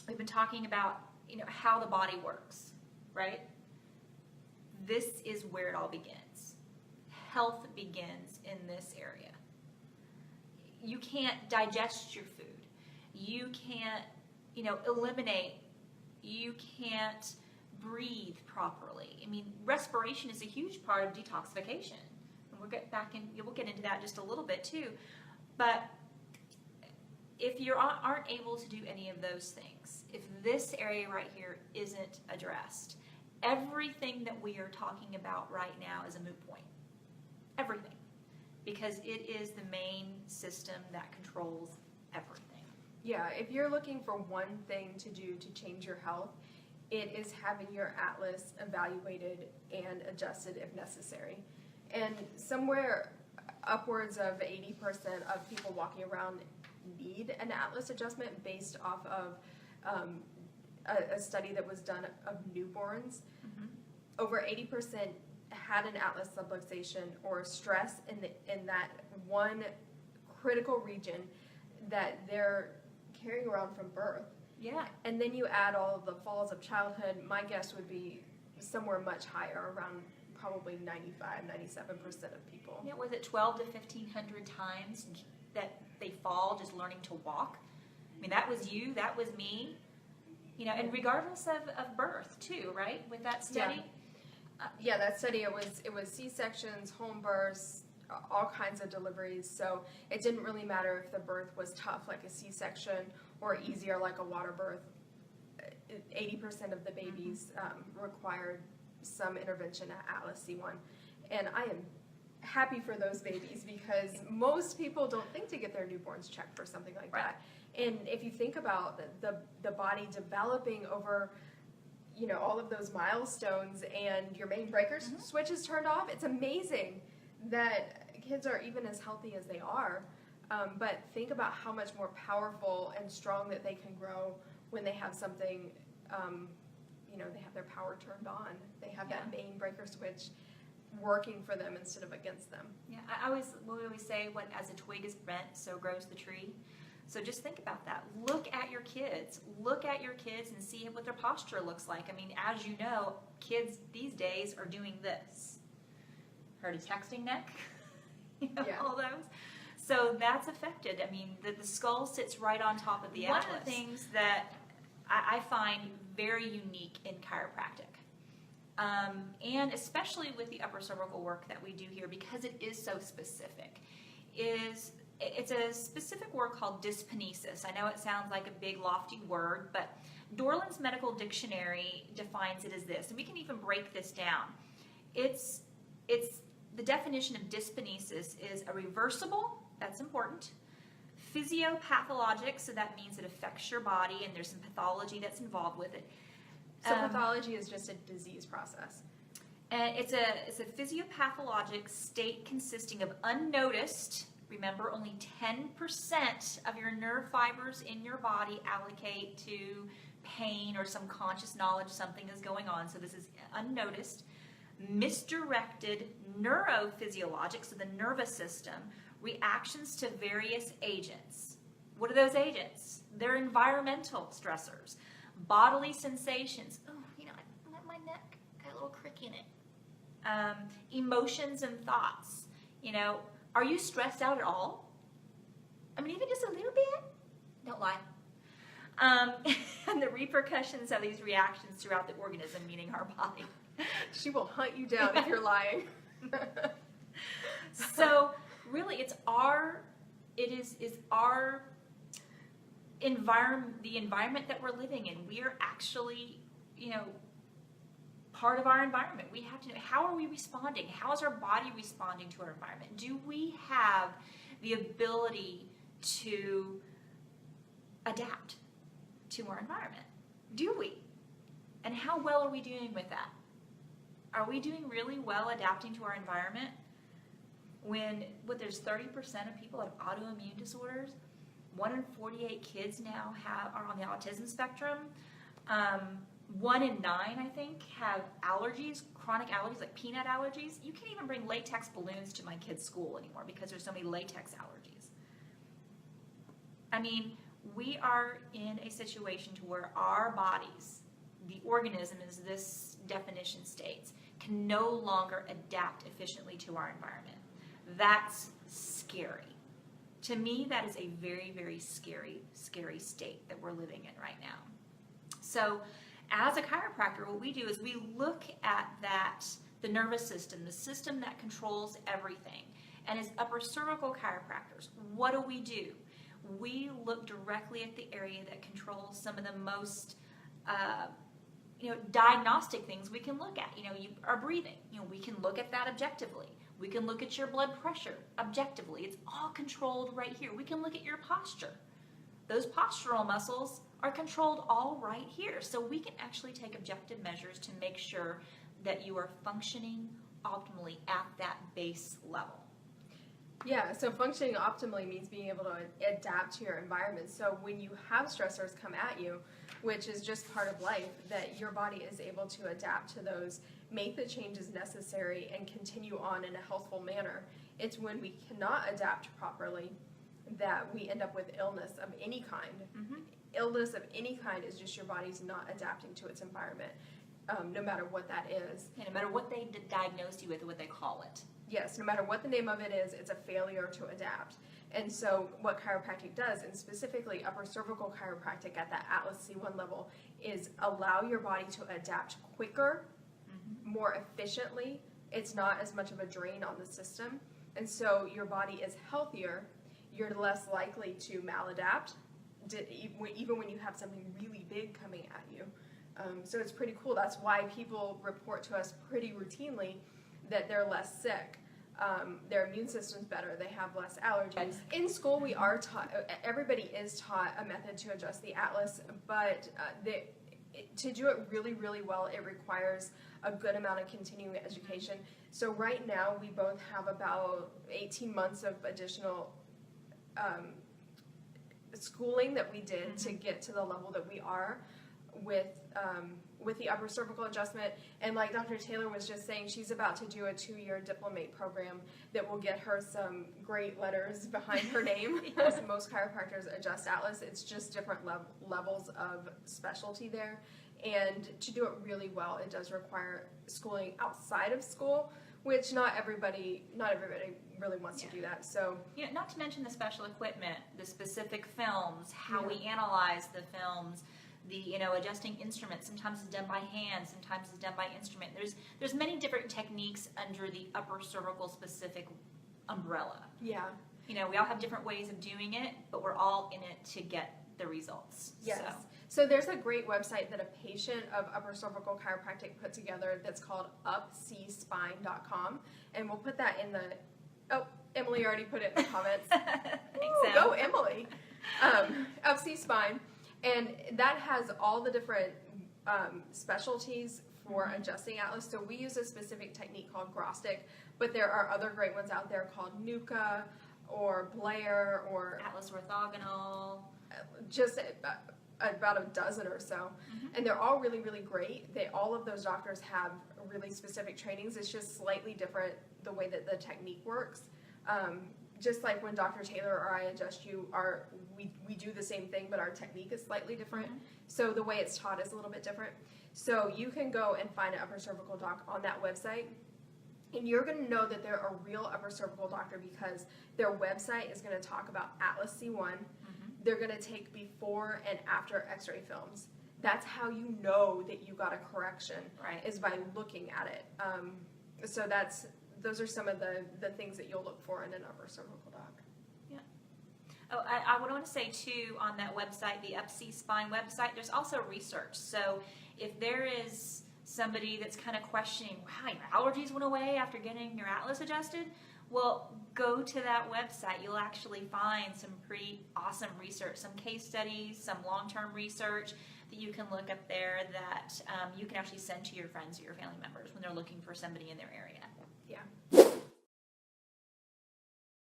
we've been talking about, how the body works, right? This is where it all begins. Health begins in this area. You can't digest your food. You can't, eliminate. You can't breathe properly. I mean, respiration is a huge part of detoxification. And we'll get into that just a little bit too. But if you aren't able to do any of those things, if this area right here isn't addressed, everything that we are talking about right now is a moot point. Everything. Because it is the main system that controls everything. Yeah, if you're looking for one thing to do to change your health, it is having your atlas evaluated and adjusted if necessary. And somewhere upwards of 80% of people walking around need an atlas adjustment based off of a study that was done of newborns. Mm-hmm. Over 80% had an atlas subluxation or stress in that one critical region that they're carrying around from birth. Yeah. And then you add all of the falls of childhood, my guess would be somewhere much higher, around probably 95, 97% of people. Yeah, was it 12 to 1,500 times that they fall just learning to walk? I mean, that was you, that was me, and regardless of birth too, right? With that study? Yeah, that study, it was C-sections, home births, all kinds of deliveries. So it didn't really matter if the birth was tough, like a C-section, or easier, like a water birth. 80% of the babies required some intervention at Atlas C1. And I am happy for those babies because most people don't think to get their newborns checked for something like that. And if you think about the body developing over all of those milestones and your main breaker switch is turned off, it's amazing that kids are even as healthy as they are. But think about how much more powerful and strong that they can grow when they have something, they have their power turned on. They have that main breaker switch working for them instead of against them. Yeah, we always say, as a twig is bent, so grows the tree. So just think about that. Look at your kids. Look at your kids and see what their posture looks like. I mean, as you know, kids these days are doing this. Heard a texting neck? All those. So that's affected. I mean, the skull sits right on top of the atlas. One of the things that I find very unique in chiropractic, and especially with the upper cervical work that we do here, because it is so specific, it's a specific word called dyskinesis. I know it sounds like a big lofty word, but Dorland's Medical Dictionary defines it as this, and we can even break this down. It's the definition of dyskinesis is a reversible, that's important, physiopathologic, so that means it affects your body and there's some pathology that's involved with it. So pathology is just a disease process. And it's a physiopathologic state consisting of unnoticed, remember only 10% of your nerve fibers in your body allocate to pain or some conscious knowledge something is going on, so this is unnoticed, misdirected neurophysiologic, so the nervous system, reactions to various agents. What are those agents? They're environmental stressors, bodily sensations. Oh, my neck got a little crick in it. Emotions and thoughts. Are you stressed out at all? I mean, even just a little bit? Don't lie. And the repercussions of these reactions throughout the organism, meaning our body. She will hunt you down if you're lying. So really, it's our environment, the environment that we're living in. We are actually, part of our environment. We have to know, how are we responding? How is our body responding to our environment? Do we have the ability to adapt to our environment? Do we? And how well are we doing with that? Are we doing really well adapting to our environment when there's 30% of people have autoimmune disorders? 1 in 48 kids now are on the autism spectrum. 1 in 9, I think, have allergies, chronic allergies like peanut allergies. You can't even bring latex balloons to my kids' school anymore because there's so many latex allergies. I mean, we are in a situation to where our bodies, the organism as this definition states, can no longer adapt efficiently to our environment. That's scary. To me, that is a very, very scary, scary state that we're living in right now. So as a chiropractor, what we do is we look at that, the nervous system, the system that controls everything. And as upper cervical chiropractors, what do? We look directly at the area that controls some of the most diagnostic things we can look at. You are breathing. We can look at that objectively. We can look at your blood pressure objectively. It's all controlled right here. We can look at your posture. Those postural muscles are controlled all right here. So we can actually take objective measures to make sure that you are functioning optimally at that base level. Yeah, so functioning optimally means being able to adapt to your environment. So when you have stressors come at you, which is just part of life, that your body is able to adapt to those, make the changes necessary, and continue on in a healthful manner. It's when we cannot adapt properly that we end up with illness of any kind. Mm-hmm. Illness of any kind is just your body's not adapting to its environment, no matter what that is. Yeah, no matter what they diagnosed you with or what they call it. Yes, no matter what the name of it is, it's a failure to adapt. And so what chiropractic does, and specifically upper cervical chiropractic at that Atlas C1 level, is allow your body to adapt quicker, more efficiently. It's not as much of a drain on the system. And so your body is healthier. You're less likely to maladapt, even when you have something really big coming at you. So it's pretty cool. That's why people report to us pretty routinely that they're less sick. Their immune system's better. They have less allergies. In school, we are taught, everybody is taught a method to adjust the Atlas, but to do it really, really well, it requires a good amount of continuing education. So right now, we both have about 18 months of additional schooling that we did to get to the level that we are with the upper cervical adjustment. And like Dr. Taylor was just saying, she's about to do a 2-year diplomate program that will get her some great letters behind her name. As most chiropractors adjust Atlas, it's just different levels of specialty there. And to do it really well, it does require schooling outside of school, which not everybody really wants to do that. So not to mention the special equipment, the specific films, how we analyze the films, the adjusting instruments. Sometimes it's done by hand, sometimes it's done by instrument. There's many different techniques under the upper cervical specific umbrella. Yeah. We all have different ways of doing it, but we're all in it to get the results. Yes. So there's a great website that a patient of upper cervical chiropractic put together that's called upcspine.com, and we'll put that in the. Oh, Emily already put it in the comments. Thanks, go Emily. UpC Spine. And that has all the different specialties for adjusting Atlas. So we use a specific technique called Grostic, but there are other great ones out there called Nuka or Blair or Atlas orthogonal. Just about a dozen or so. And they're all really, really great. All of those doctors have really specific trainings. It's just slightly different the way that the technique works. Just like when Dr. Taylor or I adjust you, we do the same thing, but our technique is slightly different. So the way it's taught is a little bit different. So you can go and find an upper cervical doc on that website, and you're going to know that they're a real upper cervical doctor because their website is going to talk about Atlas C1. They're going to take before and after x-ray films. That's how you know that you got a correction, is by looking at it. So those are some of the things that you'll look for in an upper cervical doc. Yeah. Oh, I would want to say too, on that website, the UpC Spine website, there's also research. So if there is somebody that's kind of questioning, wow, your allergies went away after getting your Atlas adjusted, well, go to that website. You'll actually find some pretty awesome research, some case studies, some long-term research that you can look up there that you can actually send to your friends or your family members when they're looking for somebody in their area. Yeah.